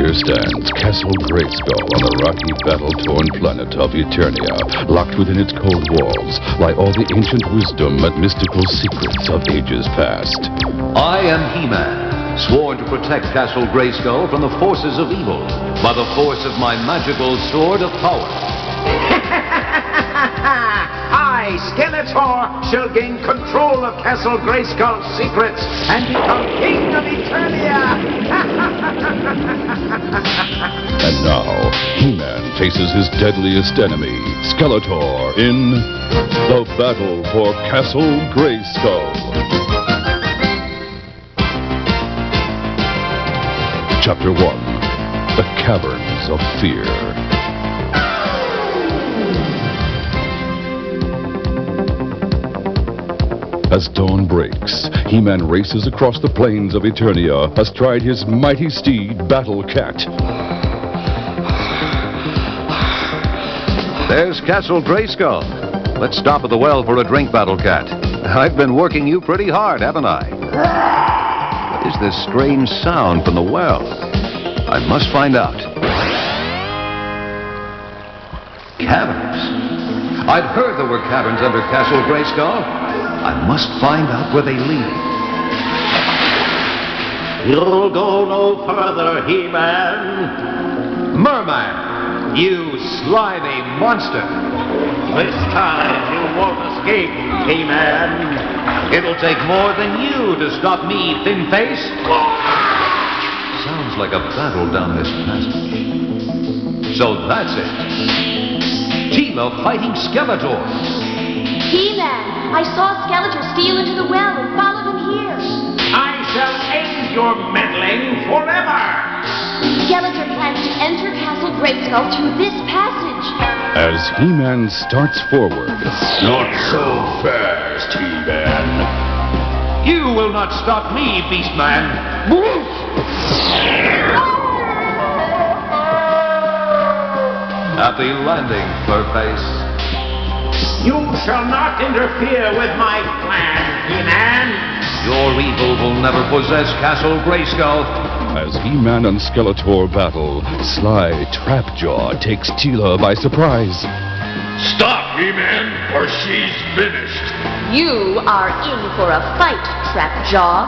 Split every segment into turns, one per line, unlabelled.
Here stands Castle Grayskull on the rocky, battle-torn planet of Eternia. Locked within its cold walls lie all the ancient wisdom and mystical secrets of ages past.
I am He-Man, sworn to protect Castle Grayskull from the forces of evil by the force of my magical sword of power.
I, Skeletor, shall gain control of Castle Grayskull's secrets and become king of Eternia!
And now, He-Man faces his deadliest enemy, Skeletor, in the battle for Castle Grayskull. Chapter 1, The Caverns of Fear. As dawn breaks, He-Man races across the plains of Eternia astride his mighty steed, Battle Cat.
There's Castle Grayskull. Let's stop at the well for a drink, Battle Cat. I've been working you pretty hard, haven't I? What is this strange sound from the well? I must find out. Caverns. I'd heard there were caverns under Castle Grayskull. I must find out where they lead.
You'll go no further, He-Man.
Merman, you slimy monster.
This time you won't escape, He-Man.
It'll take more than you to stop me, Thin Face. Sounds like a battle down this passage. So that's it. Teela fighting Skeletor.
He-Man, I saw Skeletor steal into the well and followed him here.
I shall end your meddling forever!
Skeletor plans to enter Castle Grayskull through this passage.
As He-Man starts forward,
Not so fast, He-Man.
You will not stop me, Beastman. Happy landing, Furface.
You shall not interfere with my plan, He-Man.
Your evil will never possess Castle Grayskull.
as He-Man and Skeletor battle, sly Trapjaw takes Teela by surprise.
Stop, He-Man, or she's finished.
You are in for a fight, Trapjaw.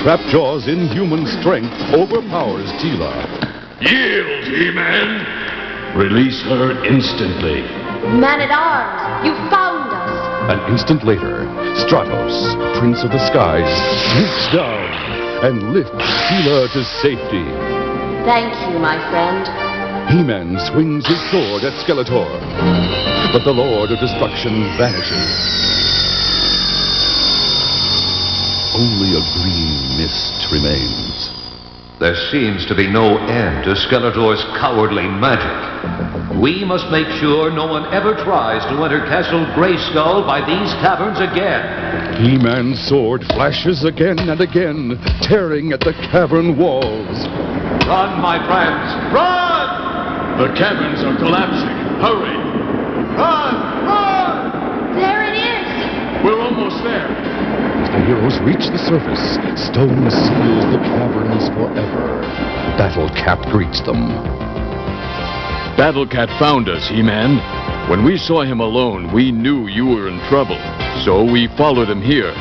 Trapjaw's inhuman strength overpowers Teela.
Yield, He-Man. Release her instantly.
Man-at-Arms, you found us.
An instant later, Stratos, Prince of the Skies, swoops down and lifts Teela to safety.
Thank you, my friend.
He-Man swings his sword at Skeletor, but the Lord of Destruction vanishes. Only a green mist remains.
There seems to be no end to Skeletor's cowardly magic. We must make sure no one ever tries to enter Castle Grayskull by these caverns again.
He-Man's sword flashes again and again, tearing at the cavern walls.
Run, my friends, run!
The caverns are collapsing. Hurry!
Run! Run!
There it is.
We're almost there.
As the heroes reach the surface, stone seals the caverns forever. Battle Cat greets them.
Battle Cat found us, He-Man. When we saw him alone, we knew you were in trouble. So we followed him here.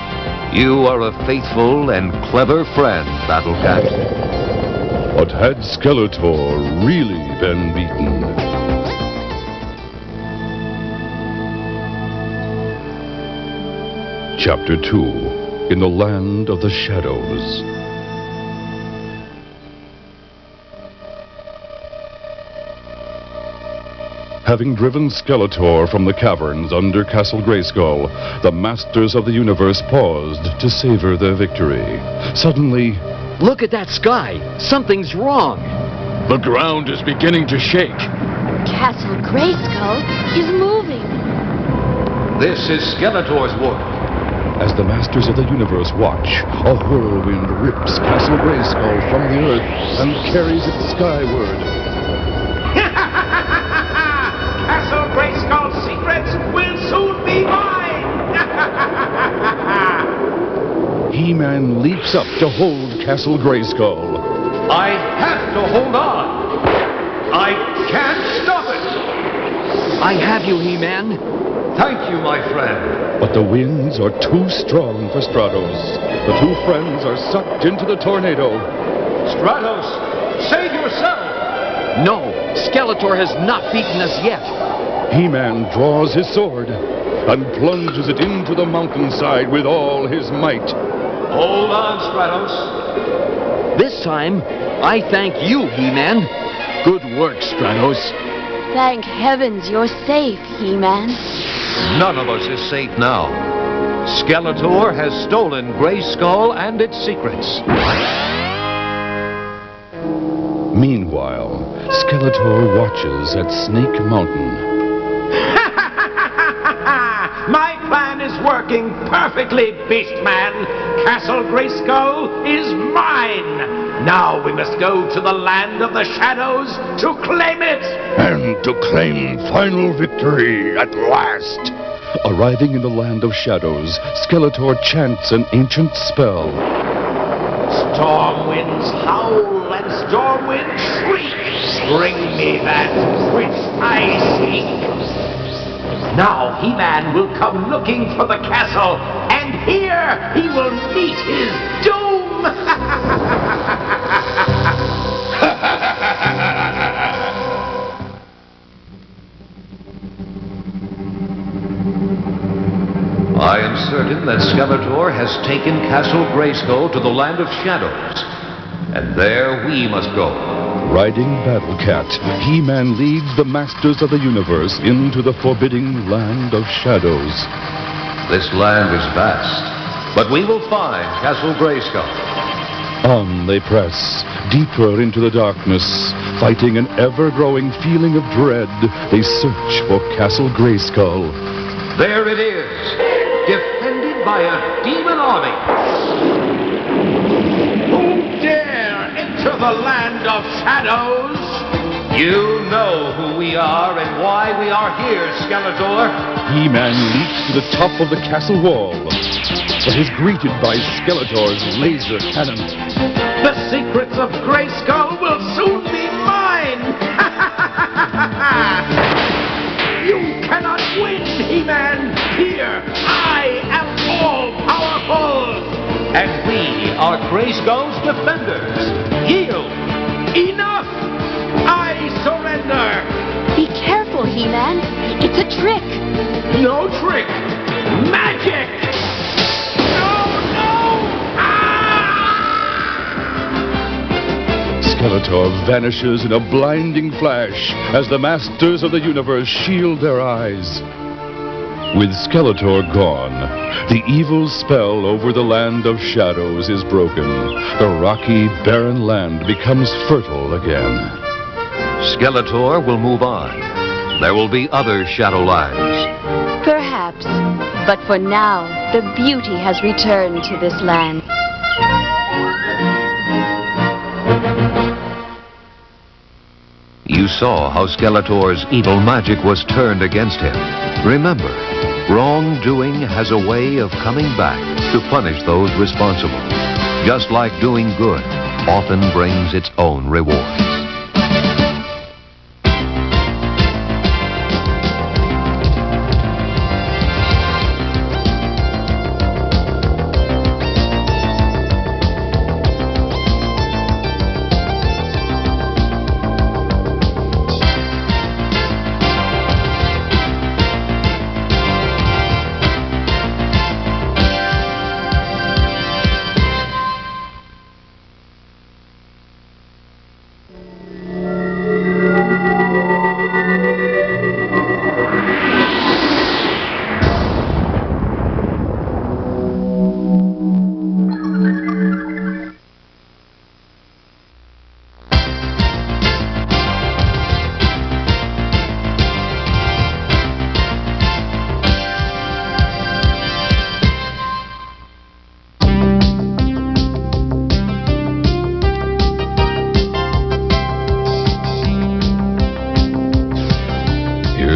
You are a faithful and clever friend, Battle Cat.
But had Skeletor really been beaten? Chapter 2, In the Land of the Shadows. Having driven Skeletor from the caverns under Castle Grayskull, the Masters of the Universe paused to savor their victory. Suddenly,
Look at that sky. Something's wrong.
The ground is beginning to shake.
Castle Grayskull is moving.
This is Skeletor's work.
as the Masters of the Universe watch, a whirlwind rips Castle Grayskull from the earth and carries it skyward.
Castle Grayskull's secrets will soon be mine!
He-Man leaps up to hold Castle Grayskull.
I have to hold on. I can't stop it.
I have you, He-Man.
Thank you, my friend.
But the winds are too strong for Stratos. The two friends are sucked into the tornado.
Stratos, save yourself.
No, Skeletor has not beaten us yet.
He-Man draws his sword and plunges it into the mountainside with all his might.
Hold on, Stratos.
This time, I thank you, He-Man.
Good work, Stratos.
Thank heavens you're safe, He-Man.
None of us is safe now. Skeletor has stolen Grayskull and its secrets.
Meanwhile, Skeletor watches at Snake Mountain.
My plan is working perfectly, Beastman. Castle Grayskull is mine. Now we must go to the land of the shadows to claim it.
And to claim final victory at last. Arriving in the land of shadows, Skeletor chants an ancient spell.
Storm winds howl and storm winds shriek. Bring me that which I seek. Now He-Man will come looking for the castle, and here he will meet his doom.
I am certain that Skeletor has taken Castle Grayskull to the land of shadows. And there we must go.
Riding Battle Cat, He-Man leads the Masters of the Universe into the forbidding land of shadows.
This land is vast, but we will find Castle Grayskull.
On they press, deeper into the darkness. Fighting an ever-growing feeling of dread, they search for Castle Grayskull.
There it is, defended by a demon army. Who dare enter the land of shadows? You know who we are and why we are here, Skeletor.
He-Man leaps to the top of the castle wall, but is greeted by Skeletor's laser cannon.
The secrets of Grayskull will soon be mine! You cannot win, He-Man! Here, I am all-powerful!
And we are Grayskull's defenders.
Yield! Enough! I surrender!
Be careful, He-Man. It's a trick.
No trick! Magic! No, no!
Skeletor vanishes in a blinding flash as the Masters of the Universe shield their eyes. With Skeletor gone, the evil spell over the land of shadows is broken. The rocky, barren land becomes fertile again.
Skeletor will move on. There will be other shadow lands.
Perhaps. But for now, the beauty has returned to this land.
You saw how Skeletor's evil magic was turned against him. Remember, wrongdoing has a way of coming back to punish those responsible. Just like doing good often brings its own rewards.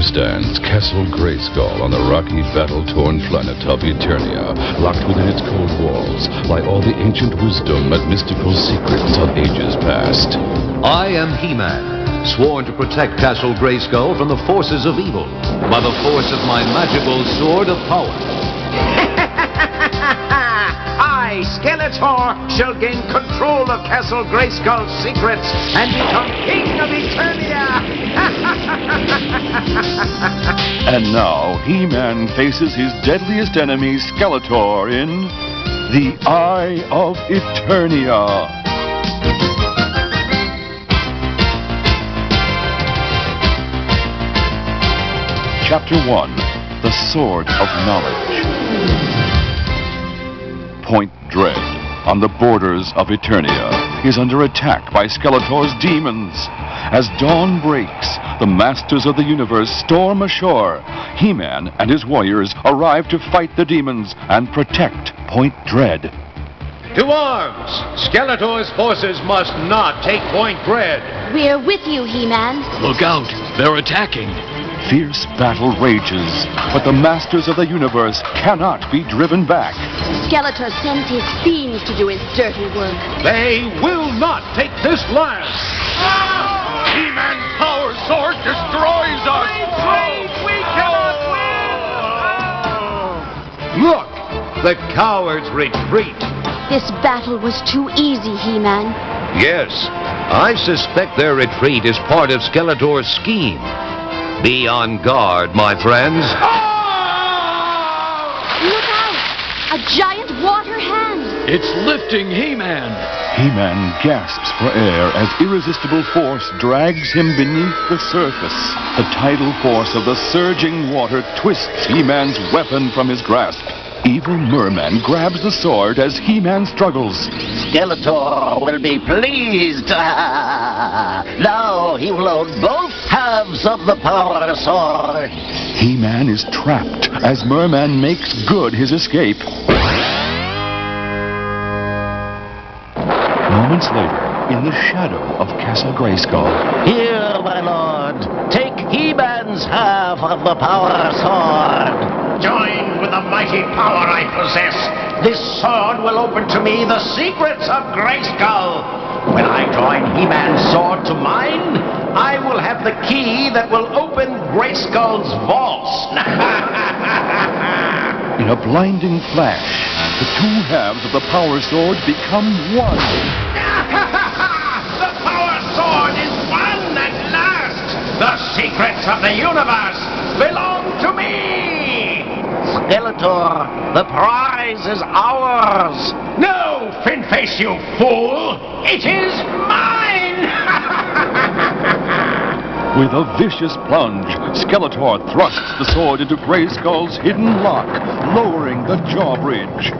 stands Castle Grayskull on the rocky, battle-torn planet of Eternia, locked within its cold walls by all the ancient wisdom and mystical secrets of ages past.
I am He-Man, sworn to protect Castle Grayskull from the forces of evil by the force of my magical sword of power.
I, Skeletor, shall gain control of Castle Grayskull's secrets and become king of Eternia!
And now, He-Man faces his deadliest enemy, Skeletor, in the Eye of Eternia. Chapter 1, The Sword of Knowledge. Point Dread, on the borders of Eternia, is under attack by Skeletor's demons. As dawn breaks, the masters of the universe storm ashore. He-Man and his warriors arrive to fight the demons and protect Point Dread.
To arms! Skeletor's forces must not take Point Dread.
We're with you, He-Man.
Look out! They're attacking!
Fierce battle rages, but the masters of the universe cannot be driven back.
Skeletor sends his fiends to do his dirty work.
They will not take this land!
He-Man's power sword destroys us!
We cannot win! Look! The cowards retreat.
This battle was too easy, He-Man.
Yes, I suspect their retreat is part of Skeletor's scheme. Be on guard, my friends.
Look out! A giant water hand!
It's lifting He-Man!
He-Man gasps for air as irresistible force drags him beneath the surface. The tidal force of the surging water twists He-Man's weapon from his grasp. Evil Merman grabs the sword as He-Man struggles.
Skeletor will be pleased. Now he will own both halves of the power sword.
He-Man is trapped as Merman makes good his escape. Moments later, in the shadow of Castle Grayskull.
Here, my lord, take He-Man's half of the power sword.
Joined with the mighty power I possess, this sword will open to me the secrets of Grayskull. When I join He-Man's sword to mine, I will have the key that will open Grayskull's vaults.
In a blinding flash, the two halves of the power sword become one.
The power sword is one at last. The secrets of the universe belong to me.
Skeletor, the prize is ours.
No, Finface, you fool! It is mine!
With a vicious plunge, Skeletor thrusts the sword into Grayskull's hidden lock, lowering the drawbridge.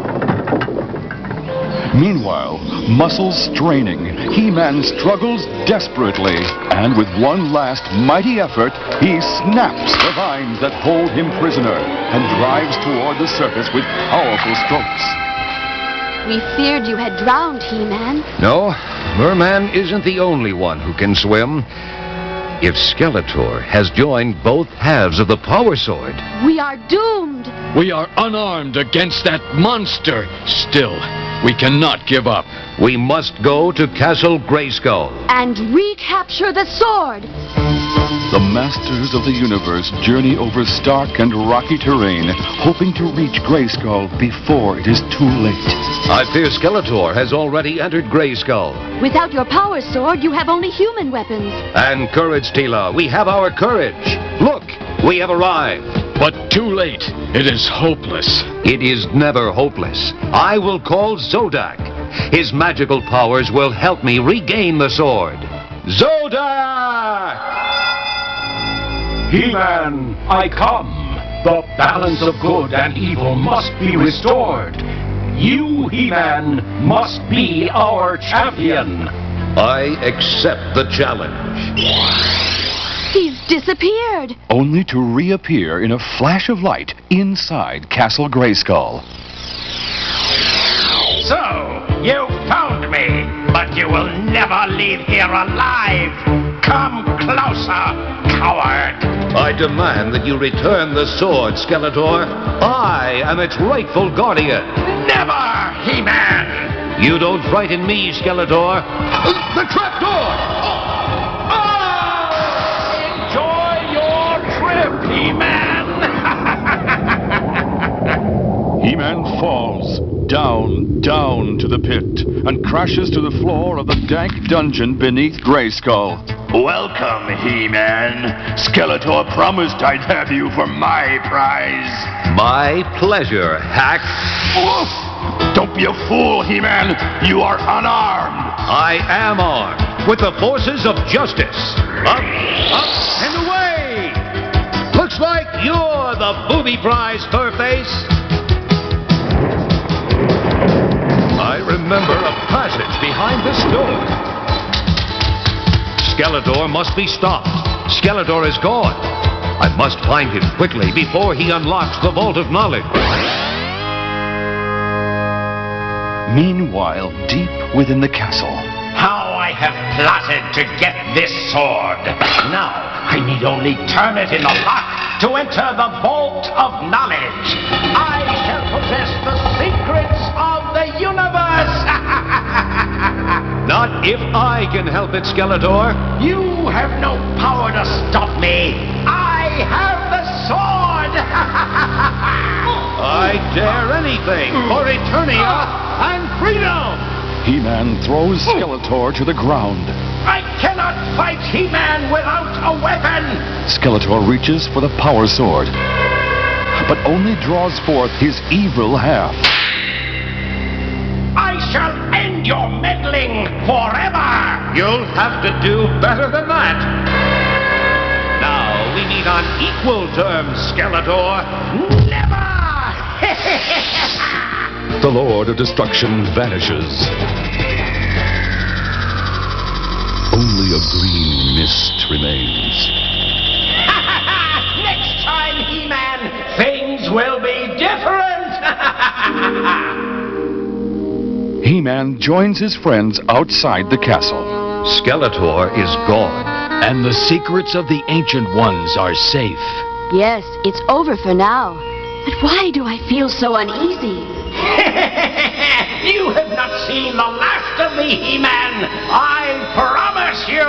Meanwhile, muscles straining, He-Man struggles desperately, and with one last mighty effort, he snaps the vines that hold him prisoner and drives toward the surface with powerful strokes.
We feared you had drowned, He-Man.
No, Merman isn't the only one who can swim. If Skeletor has joined both halves of the power sword,
We are doomed.
We are unarmed against that monster. Still, we cannot give up.
we must go to Castle Grayskull.
And recapture the sword.
The masters of the universe journey over stark and rocky terrain, hoping to reach Grayskull before it is too late.
I fear Skeletor has already entered Grayskull.
Without your power sword, you have only human weapons.
And courage, Tila. We have our courage. Look, we have arrived.
But too late. It is hopeless.
It is never hopeless. I will call Zodak. His magical powers will help me regain the sword. Zodak!
He-Man, I come. The balance of good and evil must be restored. You, He-Man, must be our champion.
I accept the challenge.
He's disappeared.
Only to reappear in a flash of light inside Castle Grayskull.
So, you found me, but you will never leave here alive. Come closer, coward!
I demand that you return the sword, Skeletor. I am its rightful guardian.
Never, He-Man!
You don't frighten me, Skeletor. The trapdoor!
Enjoy your trip, He-Man!
He-Man falls down to the pit and crashes to the floor of the dank dungeon beneath Grayskull.
Welcome, He-Man. Skeletor promised I'd have you for my prize.
My pleasure, Hack.
Oof! Don't be a fool, He-Man. You are unarmed.
I am armed with the forces of justice. Up, and away! Looks like you're the booby prize, Furface. I remember a passage behind this door. Skeletor must be stopped. Skeletor is gone. I must find him quickly before he unlocks the Vault of Knowledge.
Meanwhile, deep within the castle,
How I have plotted to get this sword. Now, I need only turn it in the lock to enter the Vault of Knowledge. I shall possess the secrets of the universe.
Not if I can help it, Skeletor.
You have no power to stop me. I have the sword.
I dare anything for Eternia and freedom!
He-Man throws Skeletor to the ground.
I cannot fight He-Man without a weapon.
Skeletor reaches for the power sword, but only draws forth his evil half.
I shall end your meddling forever.
You'll have to do better than that. Now we meet on equal terms, Skeletor.
Never!
The Lord of Destruction vanishes. Only a green mist remains.
Next time, He-Man, things will be different.
He-Man joins his friends outside the castle.
Skeletor is gone.
And the secrets of the Ancient Ones are safe.
Yes, it's over for now. But why do I feel so uneasy?
You have not seen the last of me, He-Man. I promise you.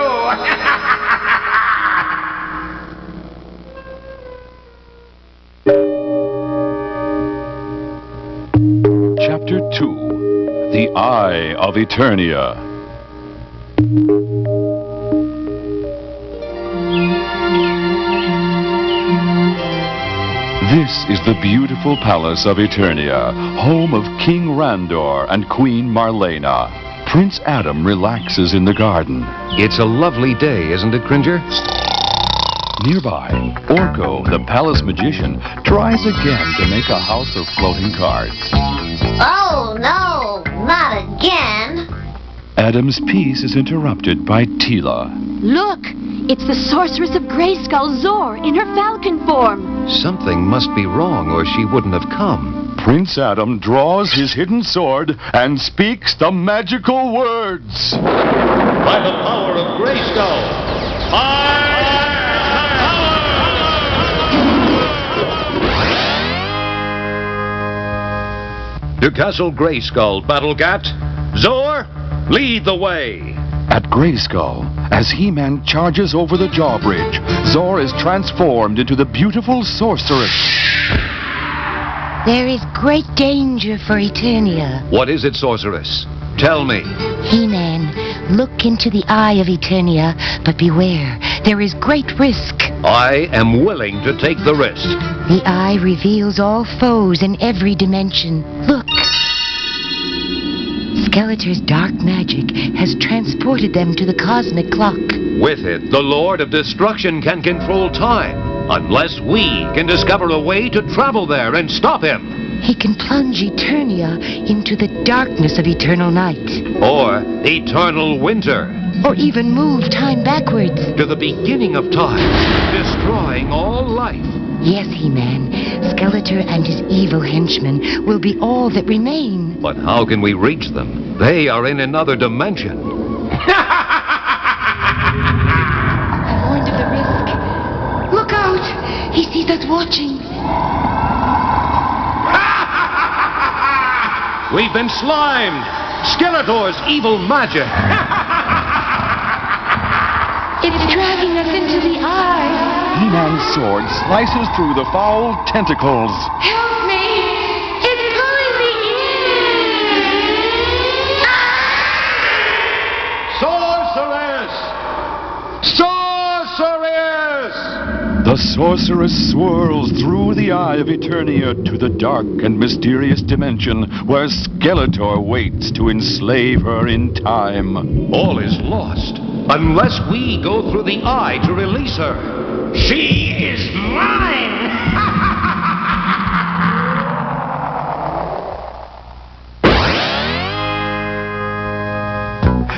Chapter 2: The Eye of Eternia. This is the beautiful palace of Eternia, home of King Randor and Queen Marlena. Prince Adam relaxes in the garden.
It's a lovely day, isn't it, Cringer?
Nearby, Orko, the palace magician, tries again to make a house of floating cards.
Oh, no, not again.
Adam's peace is interrupted by Tila.
Look! It's the sorceress of Grayskull, Zor, in her falcon form.
Something must be wrong or she wouldn't have come.
Prince Adam draws his hidden sword and speaks the magical words.
By the power of Grayskull, to Castle Grayskull, Battlecat. Zor, lead the way.
At Grayskull, as He-Man charges over the drawbridge, Zor is transformed into the beautiful sorceress.
There is great danger for Eternia.
What is it, sorceress? Tell me.
He-Man, look into the eye of Eternia, but beware, there is great risk.
I am willing to take the risk.
The eye reveals all foes in every dimension. Look. Skeletor's dark magic has transported them to the cosmic clock.
With it, the Lord of Destruction can control time, unless we can discover a way to travel there and stop him.
He can plunge Eternia into the darkness of eternal night.
Or eternal winter.
Or even move time backwards.
To the beginning of time, destroying all life.
Yes, He-Man, Skeletor and his evil henchmen will be all that remain.
But how can we reach them? They are in another dimension.
watching.
We've been slimed! Skeletor's evil magic!
It's dragging us into the eye.
He-Man's sword slices through the foul tentacles.
Help me! It's pulling me in!
Sorceress! Sorceress!
The sorceress swirls through the eye of Eternia to the dark and mysterious dimension where Skeletor waits to enslave her in time.
All is lost unless we go through the eye to release her. She is mine!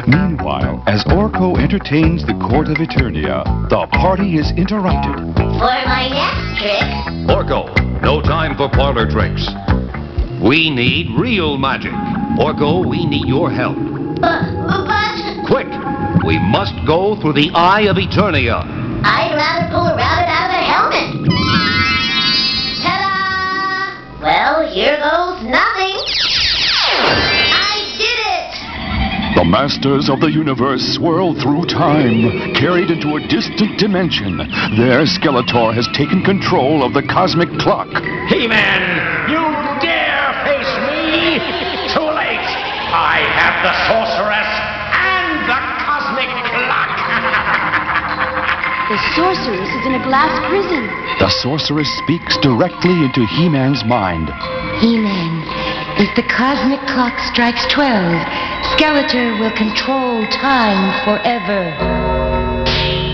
Meanwhile, as Orko entertains the court of Eternia, the party is interrupted.
For my next trick,
Orko, no time for parlor tricks. We need real magic. Orko, we need your help.
but
Quick! We must go through the eye of Eternia.
I'd rather pull a rabbit out of a helmet. Ta-da! Well, here goes nothing. I did it!
The masters of the universe swirl through time, carried into a distant dimension. There, Skeletor has taken control of the cosmic clock.
He-Man, you dare face me? Too late! I have the sorceress and the cosmic clock!
The sorceress is in a glass prison.
The sorceress speaks directly into He-Man's mind.
He-Man, if the cosmic clock strikes 12, Skeletor will control time forever.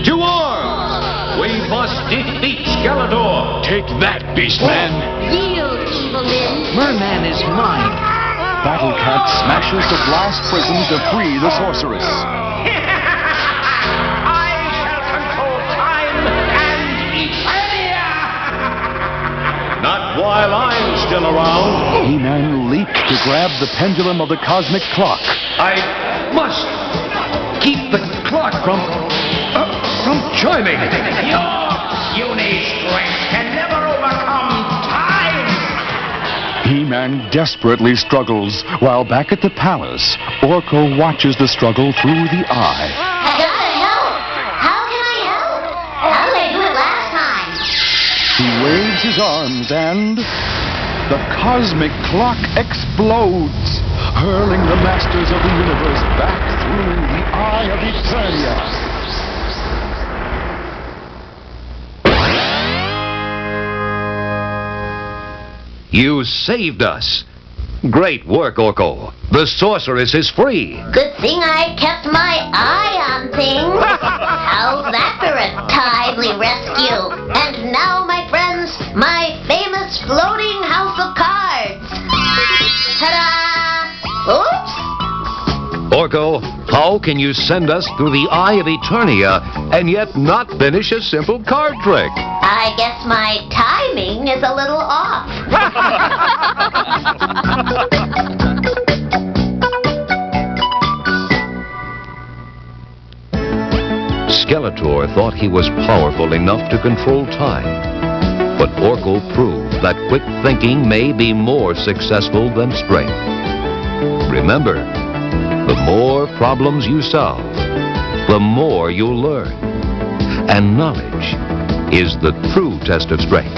To arms! We must defeat Skeletor!
Take that, Beastman!
Yield, evil limbs.
Merman is mine.
Battle Cat smashes the glass prison to free the sorceress.
I shall control time and Eternia! Not while I'm still around.
He-Man leaped to grab the pendulum of the cosmic clock.
I must keep the clock from chiming. Your puny strength can never overcome time.
He-Man desperately struggles, while back at the palace, Orko watches the struggle through the eye.
I gotta help! How can I help? How did I do it last time?
He waves his arms and the cosmic clock explodes, hurling the masters of the universe back through the eye of Eternia.
You saved us. Great work, Orko. The sorceress is free.
Good thing I kept my eye on things. How's that for a timely rescue? And now, my friends, my famous floating house of cards. Ta-da! Oops!
Orko, how can you send us through the eye of Eternia and yet not finish a simple card trick?
I guess my timing is a little off.
Skeletor thought he was powerful enough to control time. But Orko proved that quick thinking may be more successful than strength. Remember, the more problems you solve, the more you'll learn. And knowledge is the true test of strength.